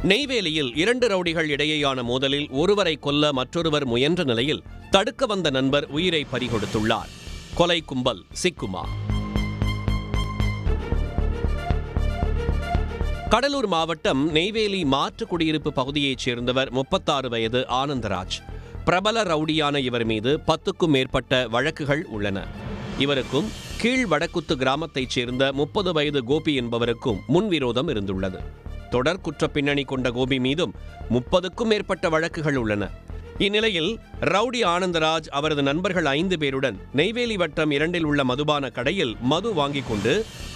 நெய்வேலியில் 2 ரவுடிகள் இடையேயான மோதலில் ஒருவரை கொல்ல மற்றொருவர் முயன்ற நிலையில் தடுக்க வந்த நண்பர் உயிரை பறிகொடுத்துள்ளார். கொலை கும்பல் சிக்குமா? கடலூர் மாவட்டம் நெய்வேலி மாற்று குடியிருப்பு பகுதியைச் சேர்ந்தவர் 36 வயது ஆனந்தராஜ். பிரபல ரவுடியான இவர் மீது 10க்கும் மேற்பட்ட வழக்குகள் உள்ளன. இவருக்கும் கீழ் வடக்குத்து கிராமத்தைச் சேர்ந்த 30 வயது கோபி என்பவருக்கும் முன்விரோதம் இருந்துள்ளது. தொடர் குற்ற பின்னணி கொண்ட கோபி மீதும் 30க்கும் மேற்பட்ட வழக்குகள் உள்ளன. இந்நிலையில் ரவுடி ஆனந்தராஜ் அவரது நண்பர்கள் 5 பேருடன் நெய்வேலி வட்டம் 2 உள்ள மதுபான கடையில் மது வாங்கிக் கொண்டு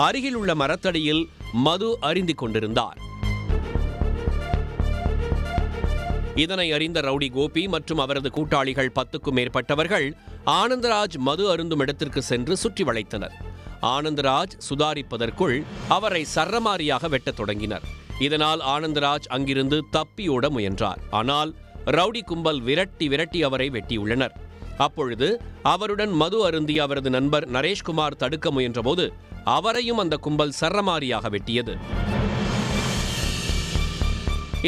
அருகில் உள்ள மரத்தடியில் மது அருந்திக் கொண்டிருந்தார். இதனை அறிந்த ரவுடி கோபி மற்றும் அவரது கூட்டாளிகள் 10க்கும் மேற்பட்டவர்கள் ஆனந்தராஜ் மது அருந்தும் இடத்திற்கு சென்று சுற்றி வளைத்தனர். ஆனந்தராஜ் சுதாரிப்பதற்குள் அவரை சரமாரியாக வெட்டத் தொடங்கினர். இதனால் ஆனந்தராஜ் அங்கிருந்து தப்பியோட முயன்றார். ஆனால் ரவுடி கும்பல் விரட்டி அவரை வெட்டியுள்ளனர். அப்பொழுது அவருடன் மது அருந்திய அவரது நண்பர் நரேஷ்குமார் தடுக்க முயன்றபோது அவரையும் அந்த கும்பல் சரமாரியாக வெட்டியது.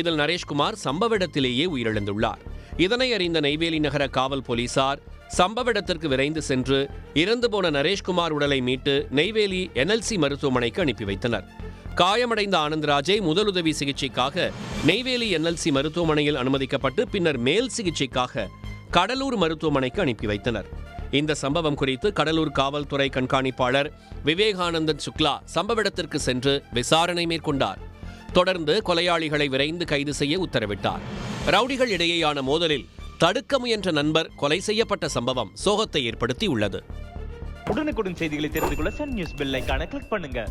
இதில் நரேஷ்குமார் சம்பவ இடத்திலேயே உயிரிழந்துள்ளார். இதனை அறிந்த நெய்வேலி நகர காவல் போலீசார் சம்பவ இடத்திற்கு விரைந்து சென்று இறந்து போன நரேஷ்குமார் உடலை மீட்டு நெய்வேலி NLC மருத்துவமனைக்கு அனுப்பி வைத்தனர். காயமடைந்த ஆனந்தராஜை முதலுதவி சிகிச்சைக்காக நெய்வேலி NLC மருத்துவமனையில் அனுமதிக்கப்பட்டு பின்னர் மேல் சிகிச்சைக்காக கடலூர் மருத்துவமனைக்கு அனுப்பி வைத்தனர். இந்த சம்பவம் குறித்து கடலூர் காவல்துறை கண்காணிப்பாளர் விவேகானந்தன் சுக்லா சம்பவ இடத்திற்கு சென்று விசாரணை மேற்கொண்டார். தொடர்ந்து கொலையாளிகளை விரைந்து கைது செய்ய உத்தரவிட்டார். ரவுடிகள் இடையேயான மோதலில் தடுக்க முயன்ற நண்பர் கொலை செய்யப்பட்ட சம்பவம் சோகத்தை ஏற்படுத்தி உள்ளது. உடனுக்குடன் செய்திகளை தெரிந்து கொள்ள சன் நியூஸ் பெல் ஐகானை கிளிக் பண்ணுங்க.